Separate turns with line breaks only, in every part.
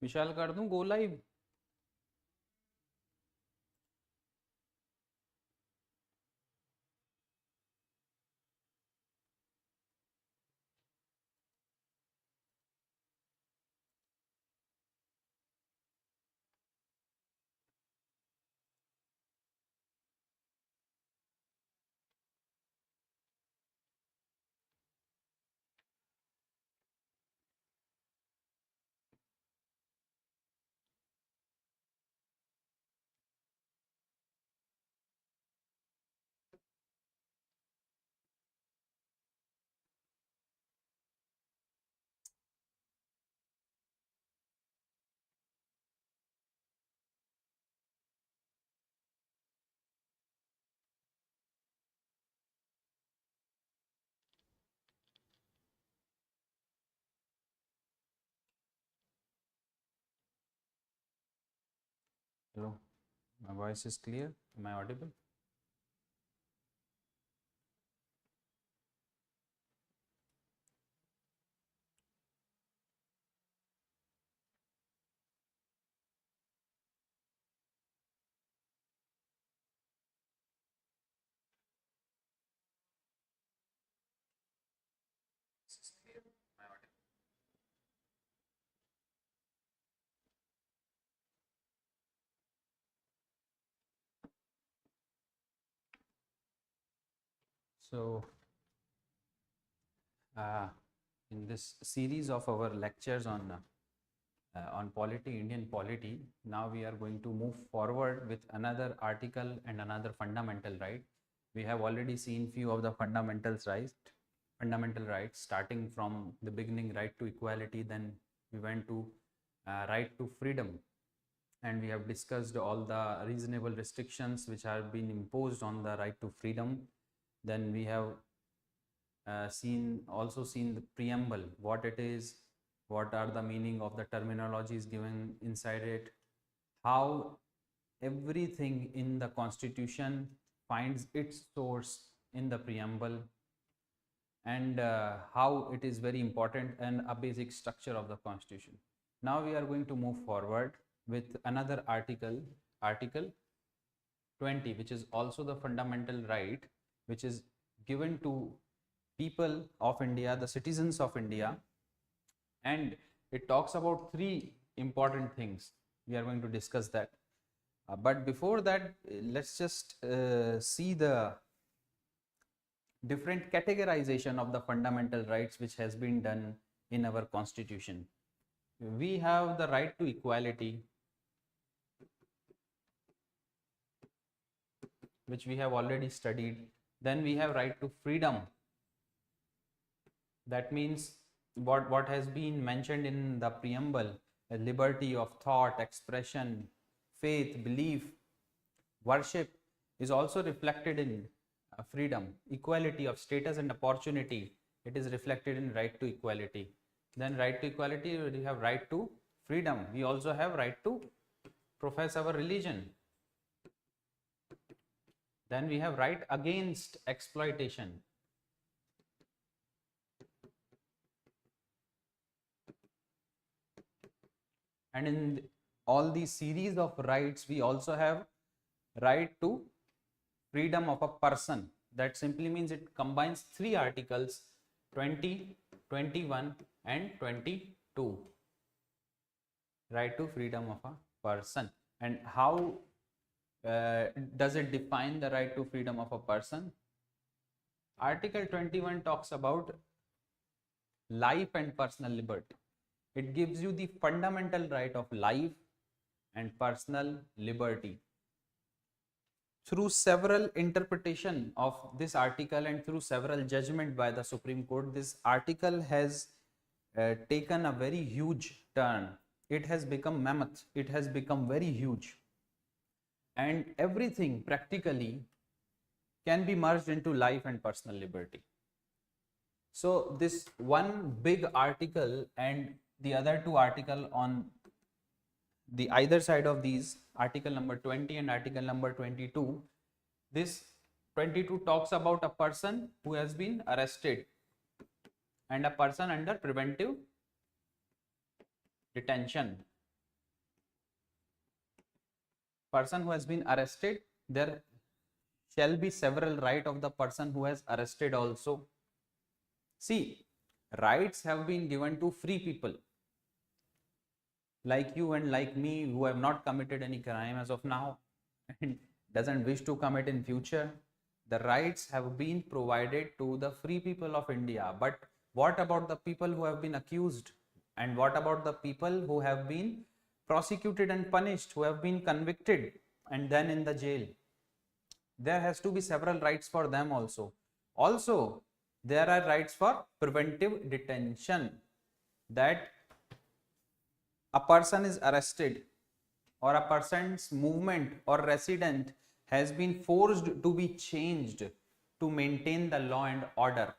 विशाल कर दूं go live? Hello, my voice is clear. Am I audible? This is clear. Am I audible? So, in this series of our lectures on polity, Indian polity, now we are going to move forward with another article and another fundamental right. We have already seen few of the fundamental rights, starting from the beginning, right to equality, then we went to right to freedom, and we have discussed all the reasonable restrictions which have been imposed on the right to freedom. Then we have seen the preamble, what it is, what are the meaning of the terminologies given inside it, how everything in the constitution finds its source in the preamble, and how it is very important and a basic structure of the constitution. Now we are going to move forward with another article, article 20, which is also the fundamental right, which is given to people of India, the citizens of India, and it talks about three important things. We are going to discuss that. But before that, let's just see the different categorization of the fundamental rights which has been done in our constitution. We have the right to equality, which we have already studied. Then we have right to freedom. That means what has been mentioned in the preamble, liberty of thought, expression, faith, belief, worship, is also reflected in freedom. Equality of status and opportunity, it is reflected in right to equality. Then right to equality, we have right to freedom. We also have right to profess our religion. Then we have right against exploitation. And in all these series of rights, we also have right to freedom of a person. That simply means it combines three articles, 20, 21 and 22. Right to freedom of a person. And how does it define the right to freedom of a person? Article 21 talks about life and personal liberty. It gives you the fundamental right of life and personal liberty. Through several interpretation of this article and through several judgment by the Supreme Court, this article has taken a very huge turn. It has become mammoth. It has become very huge. And everything practically can be merged into life and personal liberty. So this one big article and the other two article on the either side of these, article number 20 and article number 22, this 22 talks about a person who has been arrested and a person under preventive detention. person who has been arrested, there shall be several rights of the person who has arrested also. See, rights have been given to free people like you and like me who have not committed any crime as of now and doesn't wish to commit in future. The rights have been provided to the free people of India. But what about the people who have been accused? And what about the people who have been prosecuted and punished, who have been convicted and then in the jail? There has to be several rights for them also. Also, there are rights for preventive detention, that a person is arrested or a person's movement or resident has been forced to be changed to maintain the law and order.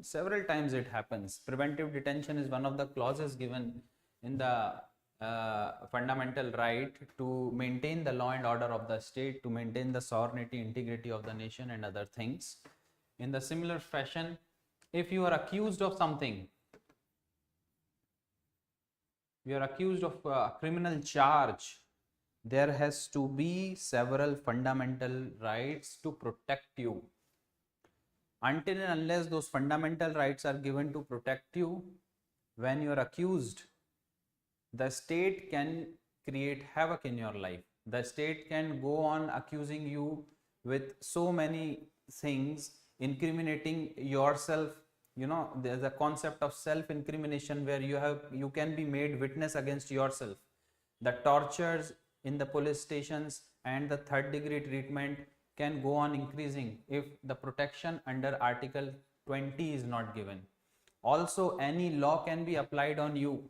Several times it happens. Preventive detention is one of the clauses given in the fundamental right to maintain the law and order of the state, to maintain the sovereignty, integrity of the nation and other things. In the similar fashion, if you are accused of something, you are accused of a criminal charge, there has to be several fundamental rights to protect you. Until and unless those fundamental rights are given to protect you, when you are accused, the state can create havoc in your life. The state can go on accusing you with so many things, incriminating yourself. You know, there's a concept of self-incrimination where you can be made witness against yourself. The tortures in the police stations and the third-degree treatment can go on increasing if the protection under Article 20 is not given. Also, any law can be applied on you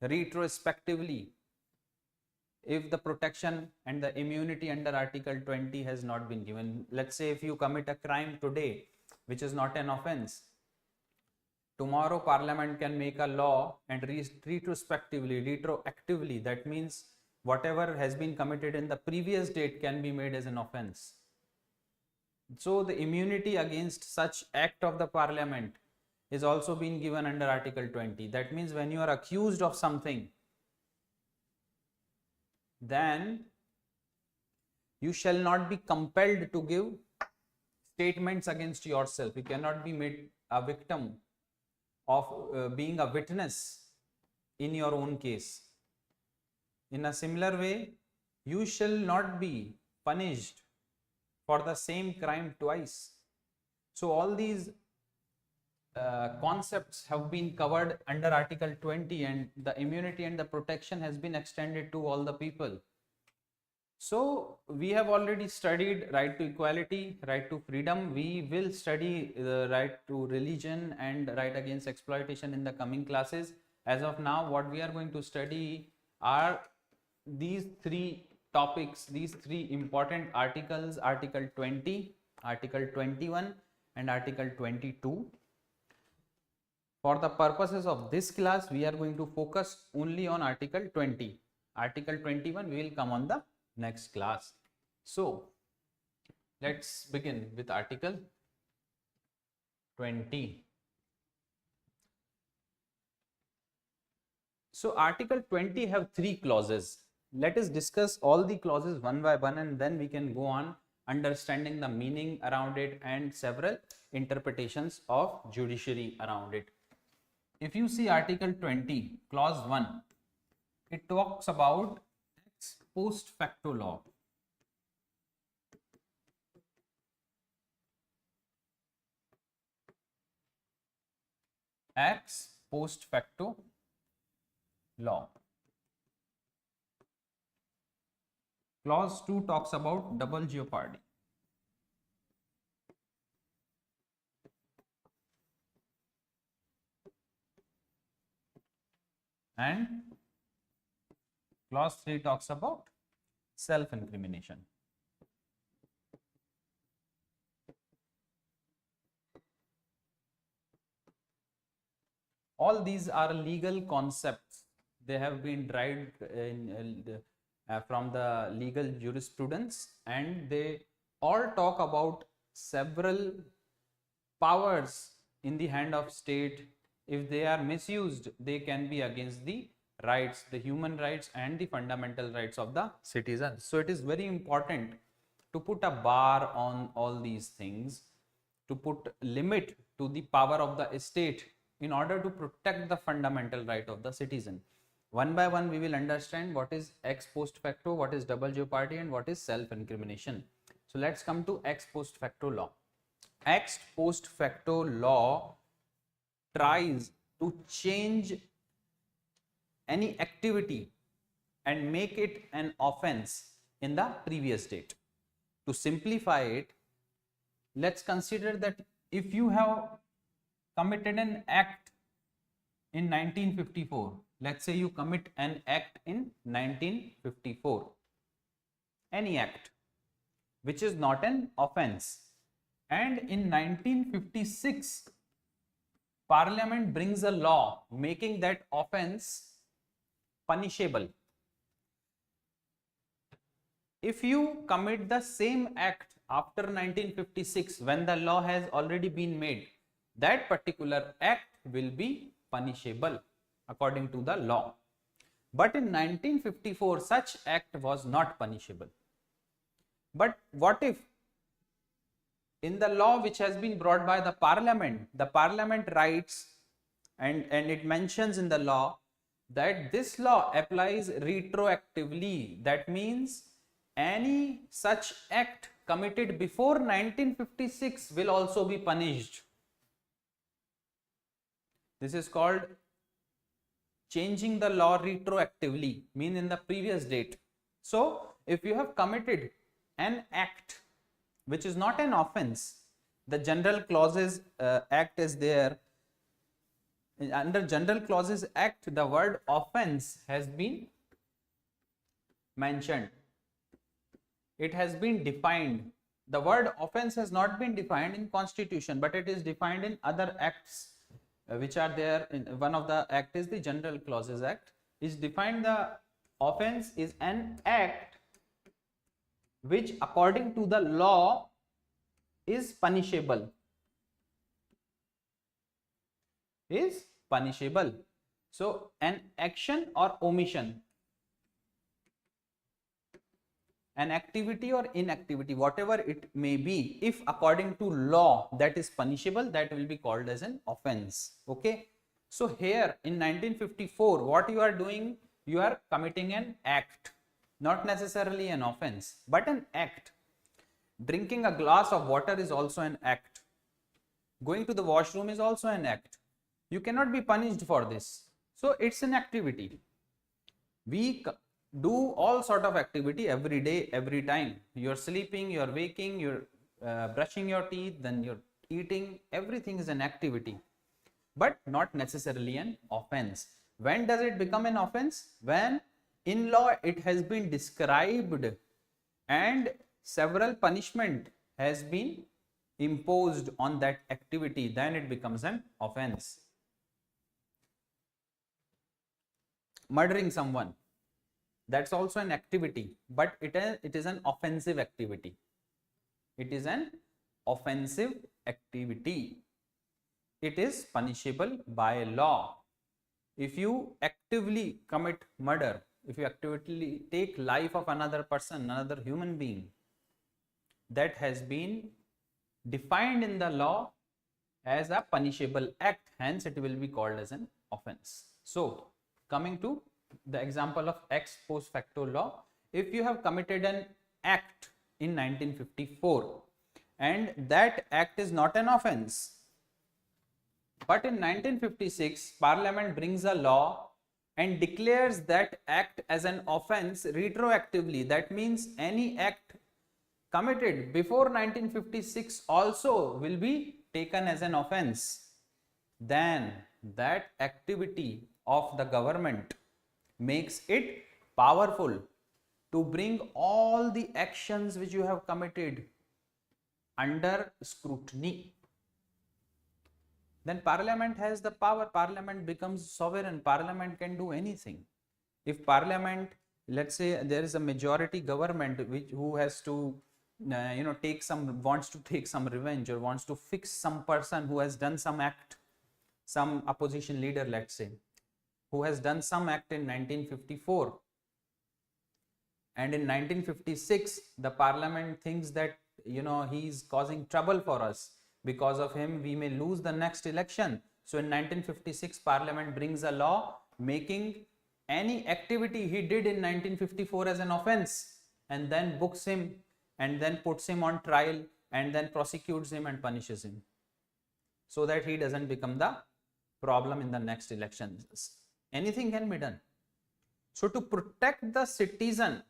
retrospectively if the protection and the immunity under Article 20 has not been given. Let's say if you commit a crime today, which is not an offense, tomorrow Parliament can make a law and retroactively, that means whatever has been committed in the previous date can be made as an offense. So the immunity against such act of the Parliament is also being given under Article 20. That means when you are accused of something, then you shall not be compelled to give statements against yourself. You cannot be made a victim of being a witness in your own case. In a similar way, you shall not be punished for the same crime twice. So all these concepts have been covered under Article 20, and the immunity and the protection has been extended to all the people. So we have already studied right to equality, right to freedom. We will study the right to religion and right against exploitation in the coming classes. As of now, what we are going to study are these three topics, these three important articles: Article 20, Article 21 and Article 22. For the purposes of this class, we are going to focus only on Article 20. Article 21 we will come on the next class. So let's begin with Article 20. So Article 20 have three clauses. Let us discuss all the clauses one by one, and then we can go on understanding the meaning around it and several interpretations of judiciary around it. If you see Article 20, Clause 1, it talks about ex post facto law. Ex post facto law. Clause 2 talks about double jeopardy. And Clause 3 talks about self-incrimination. All these are legal concepts. They have been derived from the legal jurisprudence, and they all talk about several powers in the hand of state. If they are misused, they can be against the rights, the human rights and the fundamental rights of the citizens. So it is very important to put a bar on all these things, to put limit to the power of the state in order to protect the fundamental right of the citizen. One by one we will understand what is ex post facto, what is double jeopardy, and what is self incrimination. So let's come to ex post facto law. Ex post facto law tries to change any activity and make it an offense in the previous date. To simplify it, let's consider that if you have committed an act in 1954, let's say you commit an act in 1954, any act which is not an offense, and in 1956 Parliament brings a law making that offense punishable. If you commit the same act after 1956 when the law has already been made, that particular act will be punishable according to the law. But in 1954 such act was not punishable. But what if in the law which has been brought by the parliament writes and it mentions in the law that this law applies retroactively. That means any such act committed before 1956 will also be punished. This is called changing the law retroactively, mean in the previous date. So if you have committed an act which is not an offense, the general clauses act is there. Under general clauses act, the word offense has been mentioned. It has been defined. The word offense has not been defined in constitution, but it is defined in other acts which are there. In one of the act is the general clauses act. Is defined the offense is an act which according to the law is punishable. Is punishable. So an action or omission, an activity or inactivity, whatever it may be, if according to law that is punishable, that will be called as an offense. Okay. So here in 1954, what you are doing, you are committing an act, not necessarily an offense, but an act. Drinking a glass of water is also an act. Going to the washroom is also an act. You cannot be punished for this. So it's an activity. We do all sort of activity every day, every time. You're sleeping, you're waking, you're brushing your teeth, then you're eating. Everything is an activity, but not necessarily an offense. When does it become an offense? When in law it has been described and several punishment has been imposed on that activity, then it becomes an offense. Murdering someone, that's also an activity, but it is an offensive activity. It is an offensive activity. It is punishable by law. If you actively commit murder, if you actively take life of another person, another human being, that has been defined in the law as a punishable act, hence it will be called as an offense. So coming to the example of ex post facto law, if you have committed an act in 1954 and that act is not an offense, but in 1956 Parliament brings a law and declares that act as an offense retroactively, that means any act committed before 1956 also will be taken as an offense, then that activity of the government makes it powerful to bring all the actions which you have committed under scrutiny. Then Parliament has the power. Parliament becomes sovereign. Parliament can do anything. If Parliament, let's say there is a majority government who has to wants to take some revenge or wants to fix some person who has done some act, some opposition leader, let's say, who has done some act in 1954, and in 1956 the parliament thinks that he is causing trouble for us, because of him we may lose the next election. So in 1956 parliament brings a law making any activity he did in 1954 as an offense, and then books him and then puts him on trial and then prosecutes him and punishes him, so that he doesn't become the problem in the next elections. Anything can be done. So to protect the citizen,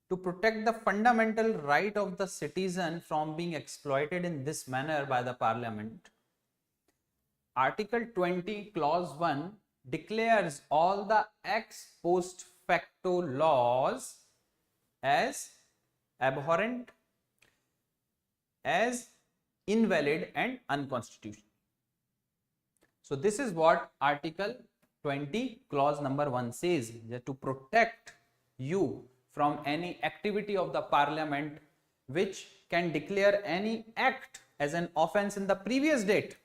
to protect the fundamental right of the citizen from being exploited in this manner by the parliament, Article 20 Clause 1 declares all the ex post facto laws as abhorrent, as invalid and unconstitutional. So this is what Article 20 Clause number 1 says, that to protect you from any activity of the parliament which can declare any act as an offense in the previous date,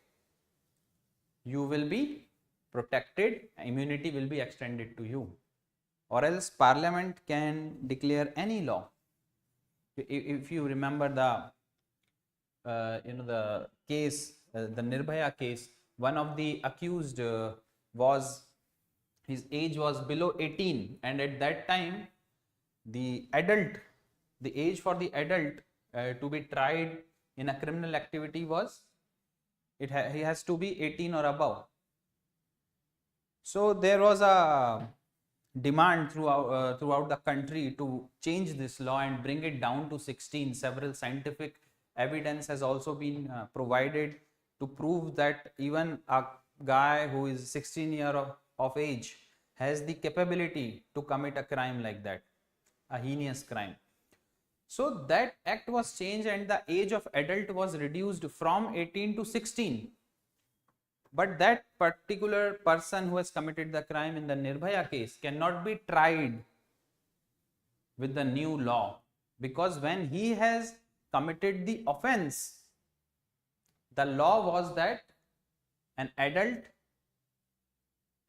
you will be protected, immunity will be extended to you. Or else parliament can declare any law. If you remember the the case, the Nirbhaya case, one of the accused his age was below 18, and at that time the age for the adult to be tried in a criminal activity was, he has to be 18 or above. So there was a demand throughout the country to change this law and bring it down to 16. Several scientific evidence has also been provided to prove that even a guy who is 16 years of age has the capability to commit a crime like that, a heinous crime. So that act was changed and the age of adult was reduced from 18 to 16. But that particular person who has committed the crime in the Nirbhaya case cannot be tried with the new law, because when he has committed the offense, the law was that an adult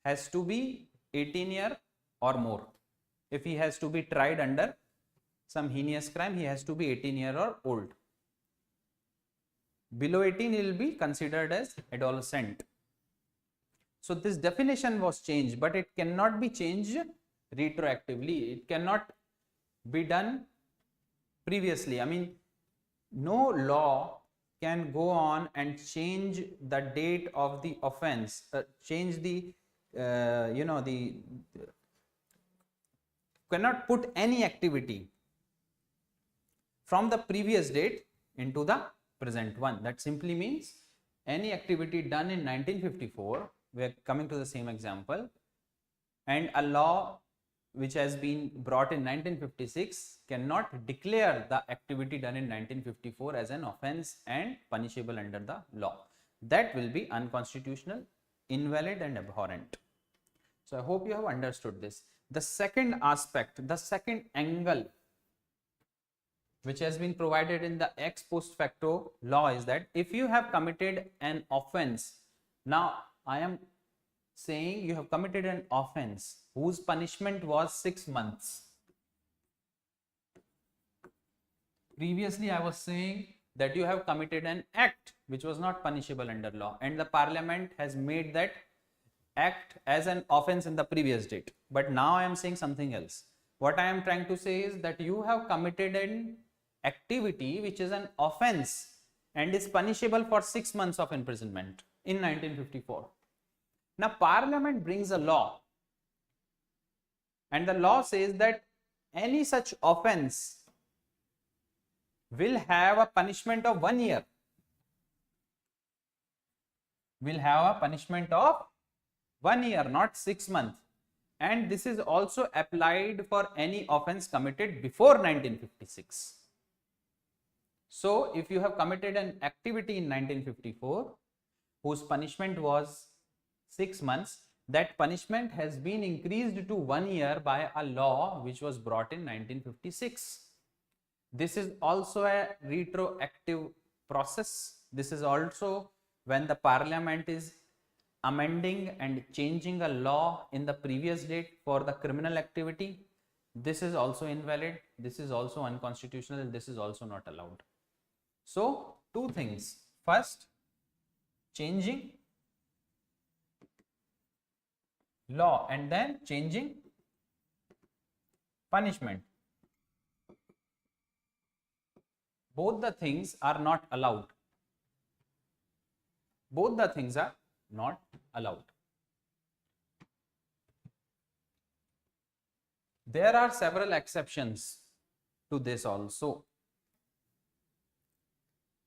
has to be 18 years or more. If he has to be tried under some heinous crime, he has to be 18 years or old. Below 18, he will be considered as adolescent. So this definition was changed, but it cannot be changed retroactively. It cannot be done previously. I mean, no law can go on and change the date of the offense, change the cannot put any activity from the previous date into the present one. That simply means any activity done in 1954, we are coming to the same example, and a law which has been brought in 1956 cannot declare the activity done in 1954 as an offense and punishable under the law. That will be unconstitutional, invalid and abhorrent. So I hope you have understood this. The second aspect, the second angle which has been provided in the ex post facto law is that if you have committed an offense, now I am saying you have committed an offense whose punishment was 6 months. Previously I was saying that you have committed an act which was not punishable under law, and the parliament has made that act as an offense in the previous date. But now I am saying something else. What I am trying to say is that you have committed an activity which is an offense and is punishable for 6 months of imprisonment in 1954. Now parliament brings a law, and the law says that any such offense will have a punishment of 1 year, will have a punishment of 1 year, not 6 months. And this is also applied for any offense committed before 1956. So if you have committed an activity in 1954 whose punishment was 6 months, that punishment has been increased to 1 year by a law which was brought in 1956. This is also a retroactive process. This is also when the parliament is amending and changing a law in the previous date for the criminal activity, this is also invalid, this is also unconstitutional, and this is also not allowed. So two things: first, changing law, and then changing punishment. Both the things are not allowed. Both the things are not allowed. There are several exceptions to this also.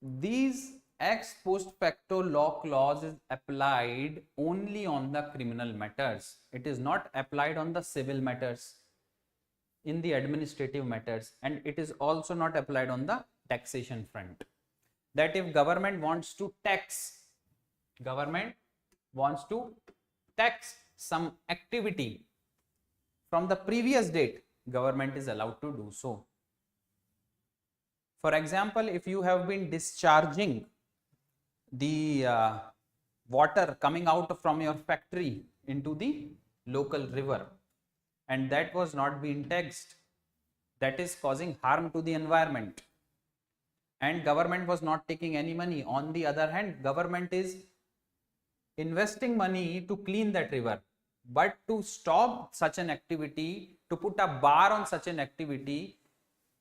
These ex post facto law clause is applied only on the criminal matters. It is not applied on the civil matters, in the administrative matters, and it is also not applied on the taxation front. That if government wants to tax some activity from the previous date, government is allowed to do so. For example, if you have been discharging the water coming out from your factory into the local river, and that was not being taxed, that is causing harm to the environment, and government was not taking any money. On the other hand, government is investing money to clean that river, but to stop such an activity, to put a bar on such an activity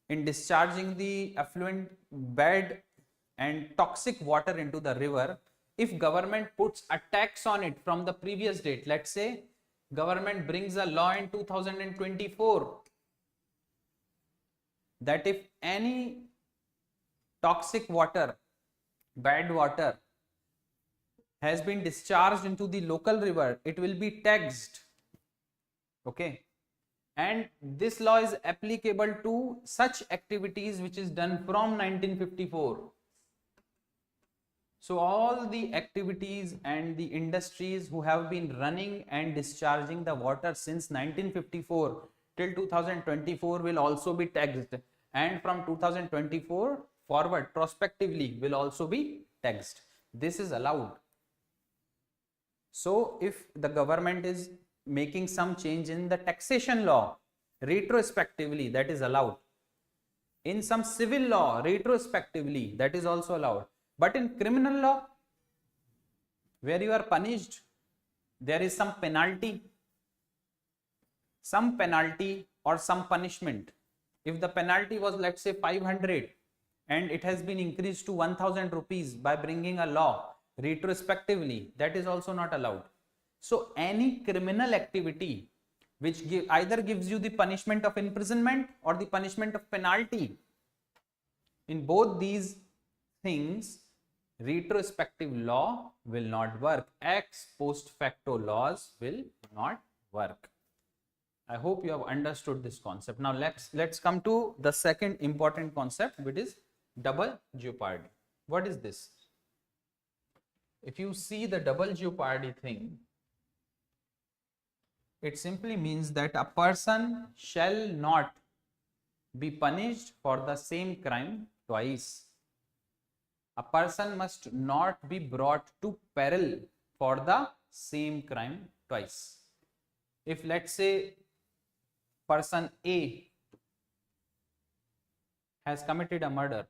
in discharging the effluent, bad and toxic water into the river, if government puts a tax on it from the previous date, let's say government brings a law in 2024 that if any toxic water, bad water has been discharged into the local river, it will be taxed. Okay, and this law is applicable to such activities which is done from 1954. So all the activities and the industries who have been running and discharging the water since 1954 till 2024 will also be taxed, and from 2024 forward prospectively will also be taxed. This is allowed. So if the government is making some change in the taxation law retrospectively, that is allowed. In some civil law retrospectively, that is also allowed. But in criminal law, where you are punished, there is some penalty or some punishment. If the penalty was, let's say, 500 and it has been increased to 1000 rupees by bringing a law retrospectively, that is also not allowed. So any criminal activity which either gives you the punishment of imprisonment or the punishment of penalty, in both these things retrospective law will not work. Ex post facto laws will not work. I hope you have understood this concept. Now let's come to the second important concept, which is double jeopardy. What is this? If you see the double jeopardy thing, it simply means that a person shall not be punished for the same crime twice. A person must not be brought to peril for the same crime twice. If, let's say, person A has committed a murder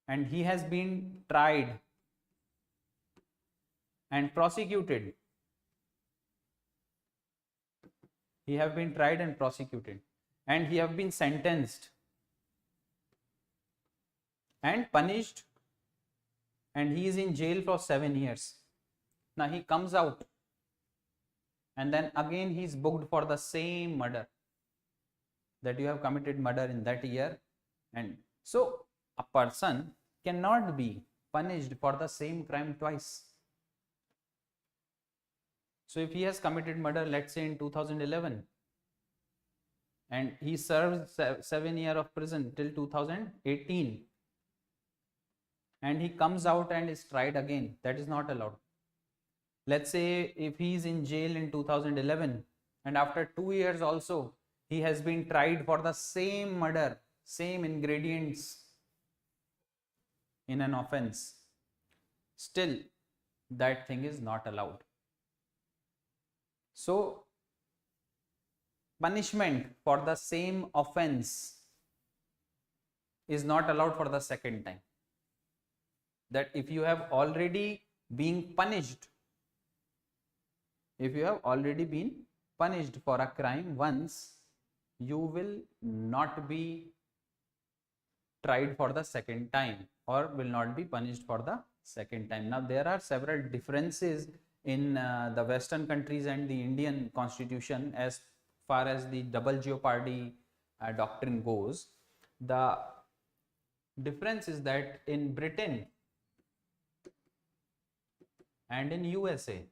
and he has been tried and prosecuted, and he have been sentenced and punished, and he is in jail for 7 years. Now he comes out and then again he is booked for the same murder, that you have committed murder in that year, and so a person cannot be punished for the same crime twice. So if he has committed murder, let's say in 2011, and he serves 7 years of prison till 2018, and he comes out and is tried again, that is not allowed. Let's say if he is in jail in 2011 and after 2 years also he has been tried for the same murder, same ingredients in an offense, still that thing is not allowed. So punishment for the same offense is not allowed for the second time. That if you have already been punished, for a crime once, you will not be tried for the second time or will not be punished for the second time. Now there are several differences in the Western countries and the Indian constitution as far as the double jeopardy doctrine goes. The difference is that in Britain and in USA,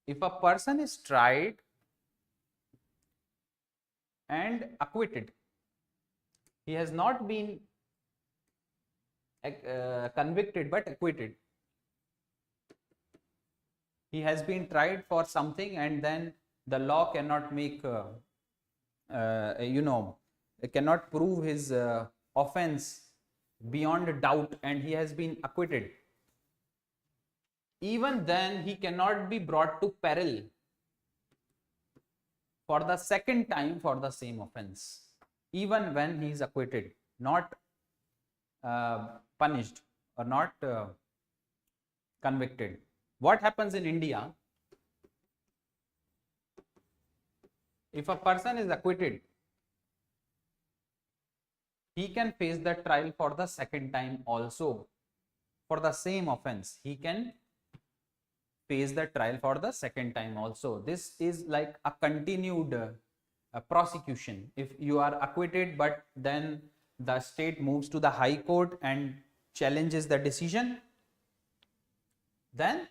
if a person is tried and acquitted, he has not been convicted but acquitted. He has been tried for something and then the law cannot make, cannot prove his offense beyond a doubt and he has been acquitted. Even then he cannot be brought to peril for the second time for the same offense, even when he is acquitted, not punished or not convicted. What happens in India? If a person is acquitted, he can face the trial for the second time also for the same offense. He can face the trial for the second time also. This is like a continued prosecution. If you are acquitted but then the state moves to the High Court and challenges the decision, then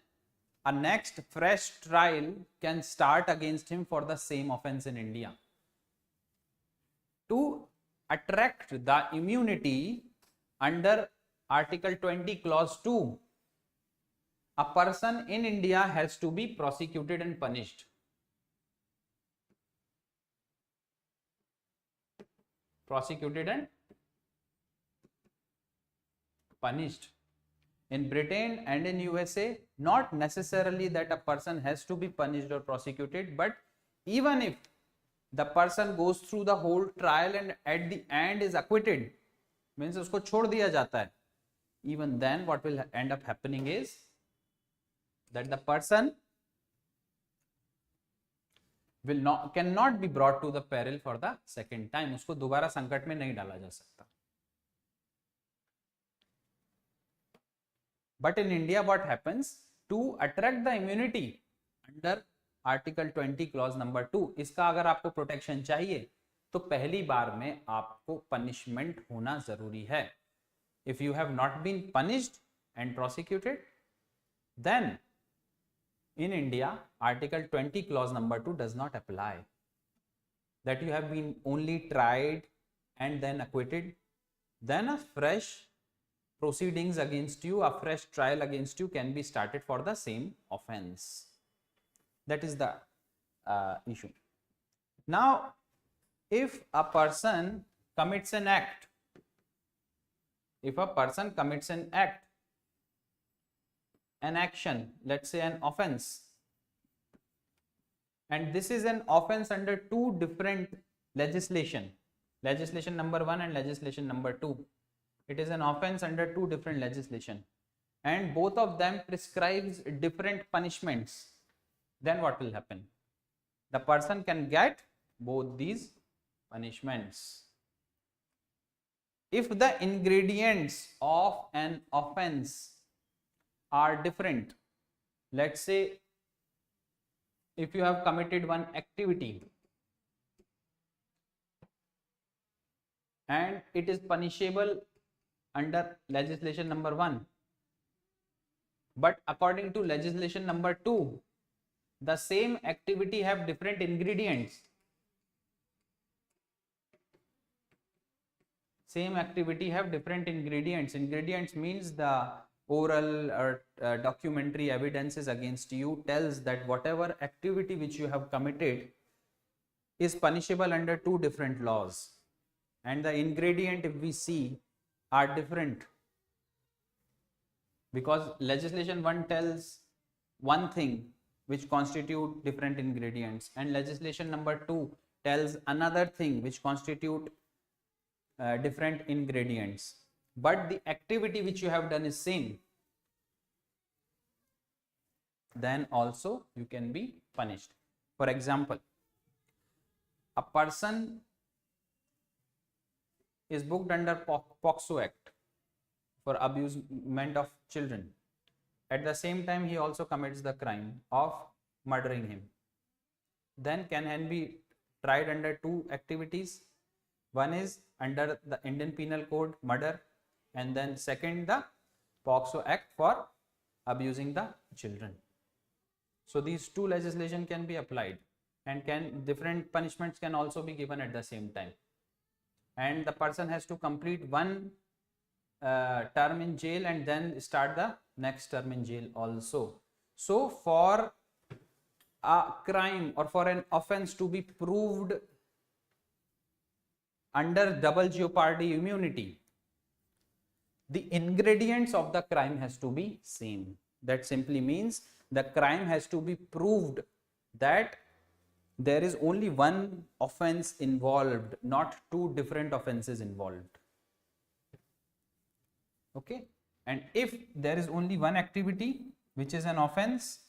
a next fresh trial can start against him for the same offense in India. To attract the immunity under Article 20 Clause 2, a person in India has to be prosecuted and punished. Prosecuted and punished. In Britain and in USA, not necessarily that a person has to be punished or prosecuted, but even if the person goes through the whole trial and at the end is acquitted, means usko chhod diya jata hai, even then what will end up happening is that the person cannot be brought to the peril for the second time. उसको दोबारा संकट में नहीं डाला जा सकता. But in India, what happens? To attract the immunity under Article 20 Clause number 2, इसका अगर आपको प्रोटेक्शन चाहिए तो पहली बार में आपको पनिशमेंट होना जरूरी है. If you have not been punished and prosecuted, then in India, Article 20 Clause number 2 does not apply. That you have been only tried and then acquitted, then a fresh proceedings against you, a fresh trial against you can be started for the same offense. That is the issue. Now, if a person commits an act, an action, let's say an offense, and this is an offense under two different legislation number 1 and legislation number 2. It is an offense under two different legislation and both of them prescribes different punishments. Then what will happen? The person can get both these punishments. If the ingredients of an offense are different, let's say if you have committed one activity and it is punishable under legislation number 1, but according to legislation number 2, the same activity have different ingredients. Ingredients means the oral or documentary evidences against you tells that whatever activity which you have committed is punishable under two different laws, and the ingredient, if we see, are different. because legislation 1 tells one thing which constitute different ingredients, and legislation number 2 tells another thing which constitute different ingredients, but the activity which you have done is same, then also you can be punished. For example, a person is booked under POXO Act for abusement of children. At the same time, he also commits the crime of murdering him. Then can be tried under two activities. One is under the Indian Penal Code, murder, and then second, the POXO Act for abusing the children. So these two legislation can be applied, and different punishments can also be given at the same time. And the person has to complete one term in jail and then start the next term in jail also. So for a crime or for an offense to be proved under double jeopardy immunity, the ingredients of the crime has to be same. That simply means the crime has to be proved that there is only one offense involved, not two different offenses involved. Okay, and if there is only one activity which is an offense,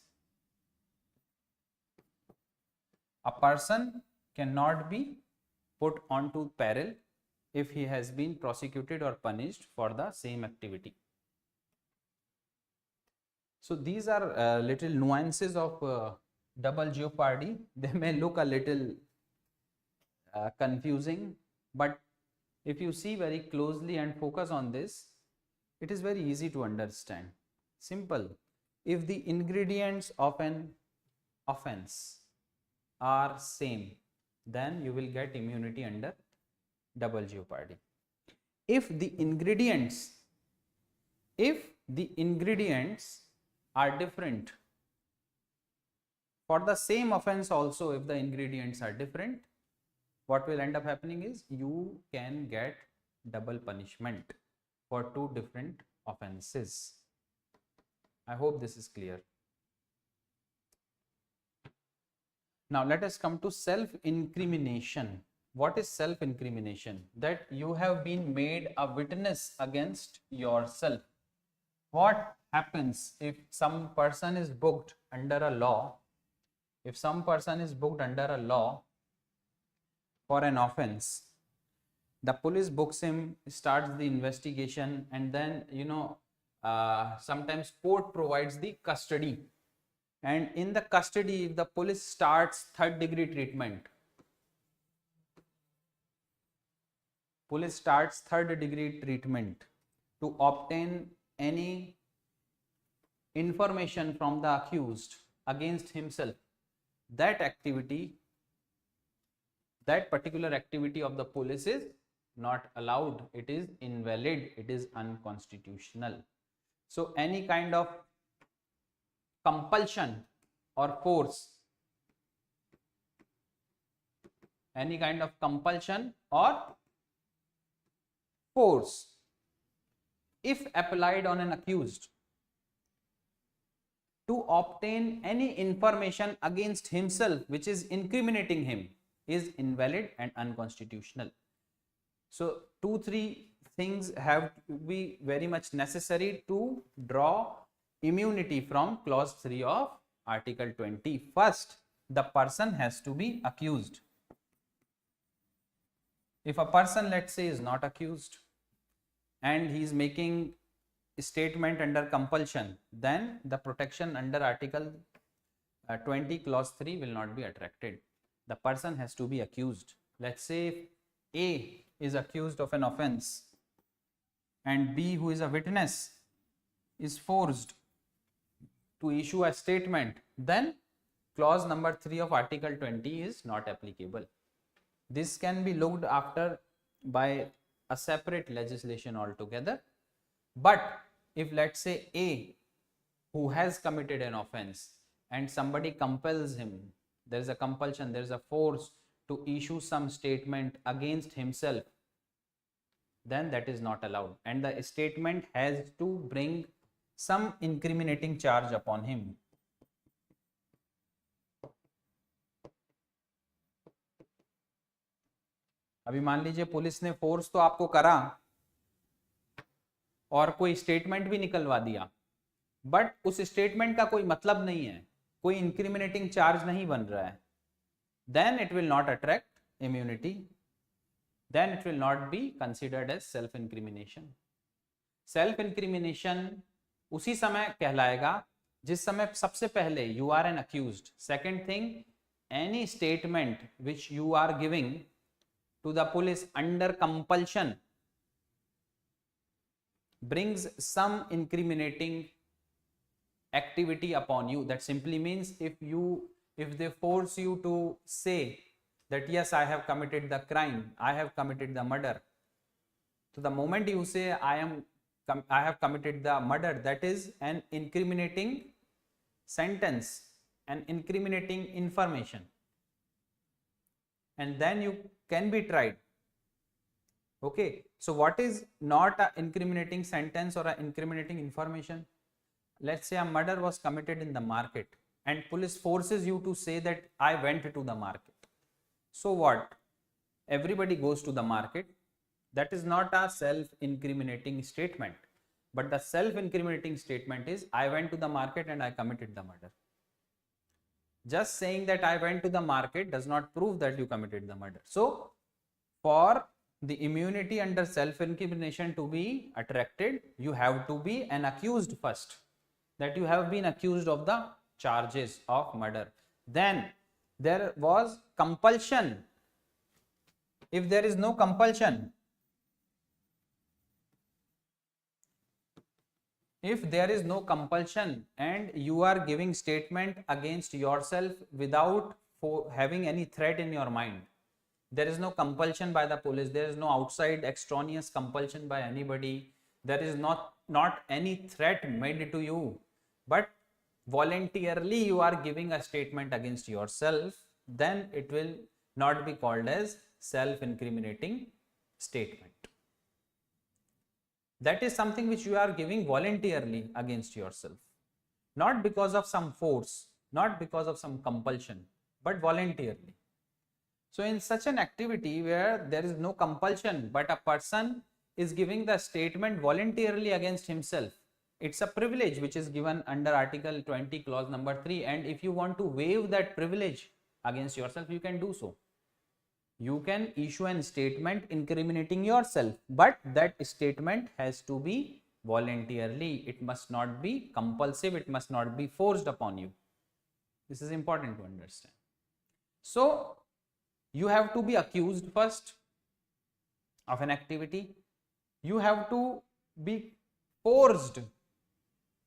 a person cannot be put onto peril if he has been prosecuted or punished for the same activity. So these are little nuances of double jeopardy. They may look a little confusing, but if you see very closely and focus on this, it is very easy to understand. Simple. If the ingredients of an offense are same, then you will get immunity under double jeopardy. If the ingredients are different, for the same offense also, if the ingredients are different, what will end up happening is you can get double punishment for two different offenses. I hope this is clear. Now let us come to self-incrimination. What is self-incrimination? That you have been made a witness against yourself. What happens if some person is booked under a law? If some person is booked under a law for an offense, the police books him, starts the investigation, and then sometimes court provides the custody, and in the custody the police starts third degree treatment. Police starts third degree treatment to obtain any information from the accused against himself. That activity, that particular activity of the police is not allowed. It is invalid. It is unconstitutional. So any kind of compulsion or force, if applied on an accused to obtain any information against himself which is incriminating him, is invalid and unconstitutional. So 2-3 things have to be very much necessary to draw immunity from clause 3 of Article 20. First, the person has to be accused. If a person, let's say, is not accused and he is making a statement under compulsion, then the protection under Article 20 clause 3 will not be attracted. The person has to be accused. Let's say if A is accused of an offense and B, who is a witness, is forced to issue a statement, then clause number 3 of Article 20 is not applicable. This can be looked after by a separate legislation altogether. But if, let's say, A, who has committed an offense and somebody compels him, there is a compulsion, there is a force to issue some statement against himself, then that is not allowed, and the statement has to bring some incriminating charge upon him. अभी मान लीजिए police ने force तो आपको करा और कोई statement भी निकलवा दिया, बट उस स्टेटमेंट का कोई मतलब नहीं है, कोई इंक्रिमिनेटिंग चार्ज नहीं बन रहा है, then it will not attract immunity, then it will not be considered as self incrimination. Self incrimination उसी समय कहलाएगा जिस समय सबसे पहले you are an accused, second thing any statement which you are giving to the police under compulsion brings some incriminating activity upon you. That simply means if they force you to say that yes, I have committed the crime, I have committed the murder, so the moment you say I have committed the murder, that is an incriminating sentence, an incriminating information, and then you can be tried. Okay, so what is not an incriminating sentence or an incriminating information? Let's say a murder was committed in the market and police forces you to say that I went to the market. So what? Everybody goes to the market. That is not a self-incriminating statement, but the self-incriminating statement is I went to the market and I committed the murder. Just saying that I went to the market does not prove that you committed the murder. So, for the immunity under self-incrimination to be attracted, you have to be an accused first, that you have been accused of the charges of murder. Then there was compulsion. If there is no compulsion, and you are giving statement against yourself without having any threat in your mind, there is no compulsion by the police, there is no outside extraneous compulsion by anybody, there is not any threat made to you, but voluntarily you are giving a statement against yourself, then it will not be called as self-incriminating statement. That is something which you are giving voluntarily against yourself, not because of some force, not because of some compulsion, but voluntarily. So in such an activity where there is no compulsion, but a person is giving the statement voluntarily against himself, it's a privilege which is given under Article 20 clause number 3, and if you want to waive that privilege against yourself, you can do so. You can issue a statement incriminating yourself, but that statement has to be voluntarily. It must not be compulsive. It must not be forced upon you. This is important to understand. So, you have to be accused first of an activity. You have to be forced.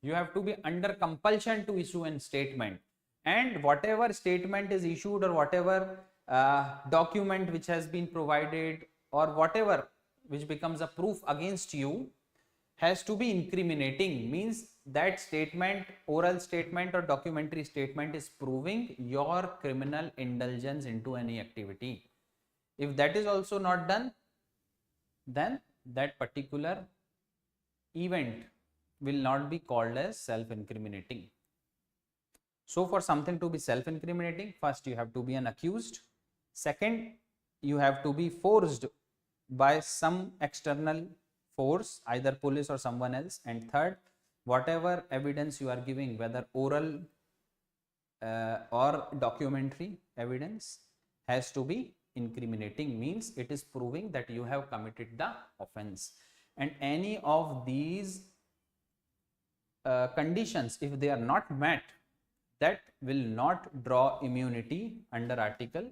You have to be under compulsion to issue a statement. And whatever statement is issued or whatever document which has been provided or whatever which becomes a proof against you has to be incriminating, means that statement, oral statement or documentary statement is proving your criminal indulgence into any activity. If that is also not done, then that particular event will not be called as self-incriminating. So for something to be self-incriminating, first you have to be an accused. Second, you have to be forced by some external force, either police or someone else. And third, whatever evidence you are giving, whether oral or documentary evidence, has to be incriminating, means it is proving that you have committed the offense. And any of these conditions, if they are not met, that will not draw immunity under Article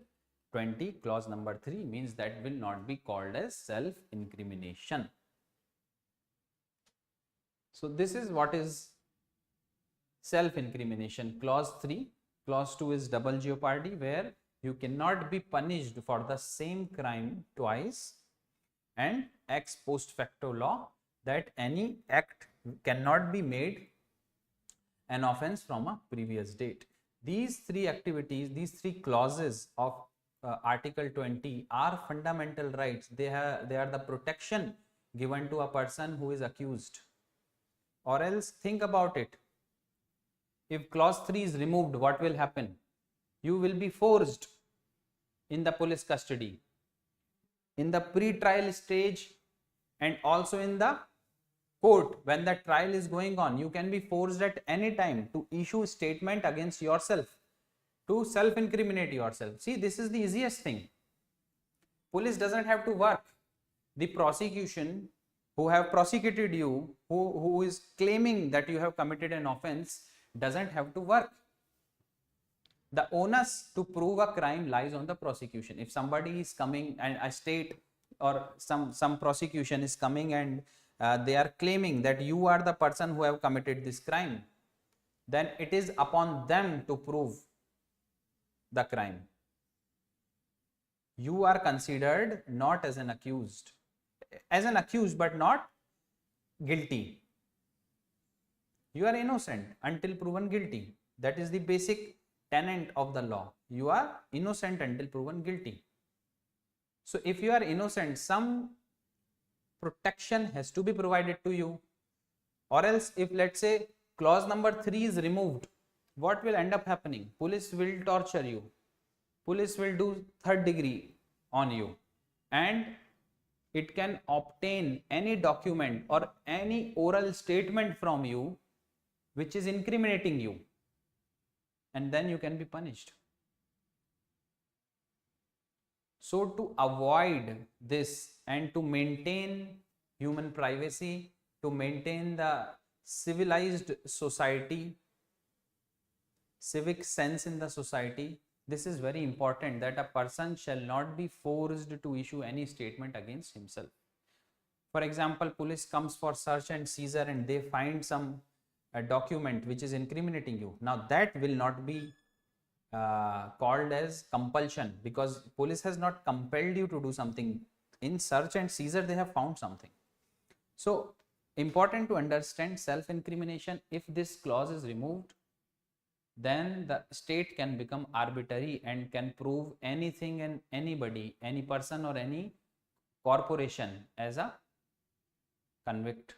20 clause number 3, means that will not be called as self-incrimination. So this is what is self-incrimination. Clause 3. Clause 2 is double jeopardy, where you cannot be punished for the same crime twice, and ex post facto law, that any act cannot be made an offense from a previous date. These three activities, these three clauses of Article 20 are fundamental rights. They are the protection given to a person who is accused. Or else think about it. If clause 3 is removed, what will happen? You will be forced in the police custody, in the pre-trial stage, and also in the court when the trial is going on. You can be forced at any time to issue statement against yourself, to self-incriminate yourself. See, this is the easiest thing. Police doesn't have to work. The prosecution who have prosecuted you, who is claiming that you have committed an offense, doesn't have to work. The onus to prove a crime lies on the prosecution. If somebody is coming and a state or some prosecution is coming and they are claiming that you are the person who have committed this crime, then it is upon them to prove the crime. You are considered not as an accused, but not guilty. You are innocent until proven guilty. That is the basic tenet of the law. You are innocent until proven guilty. So if you are innocent, some protection has to be provided to you. Or else, if let's say clause number 3 is removed, what will end up happening? Police will torture you. Police will do third degree on you, and it can obtain any document or any oral statement from you which is incriminating you, and then you can be punished. So to avoid this and to maintain human privacy, to maintain the civilized society, civic sense in the society, this is very important that a person shall not be forced to issue any statement against himself. For example, police comes for search and seizure and they find some document which is incriminating you. Now that will not be called as compulsion, because police has not compelled you to do something. In search and seizure they have found something. So important to understand self-incrimination. If this clause is removed, then the state can become arbitrary and can prove anything and anybody, any person or any corporation as a convict,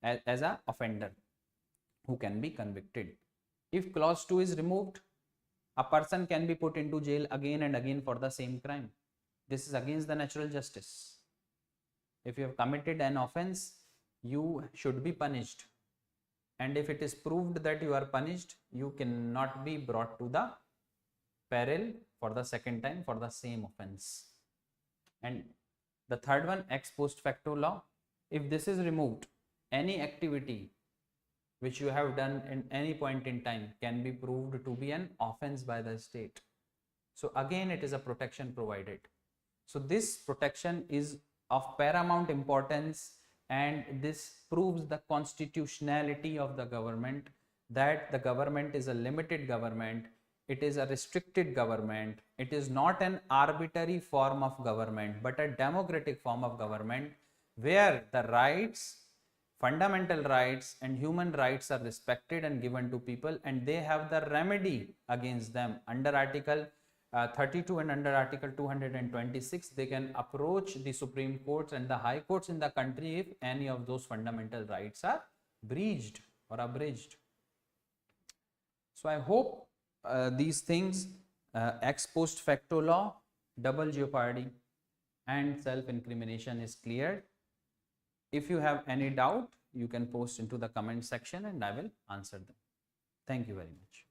as a offender who can be convicted. If clause 2 is removed, a person can be put into jail again and again for the same crime. This is against the natural justice. If you have committed an offense, you should be punished. And if it is proved that you are punished, you cannot be brought to the peril for the second time for the same offense. And the third one, ex post facto law. If this is removed, any activity which you have done in any point in time can be proved to be an offense by the state. So again, it is a protection provided. So this protection is of paramount importance, and this proves the constitutionality of the government, that the government is a limited government, it is a restricted government, it is not an arbitrary form of government but a democratic form of government where the rights, fundamental rights and human rights are respected and given to people, and they have the remedy against them. Under Article 32 and under Article 226, they can approach the Supreme Courts and the High Courts in the country if any of those fundamental rights are breached or abridged. So I hope these things, ex post facto law, double jeopardy and self-incrimination is cleared. If you have any doubt, you can post into the comment section and I will answer them. Thank you very much.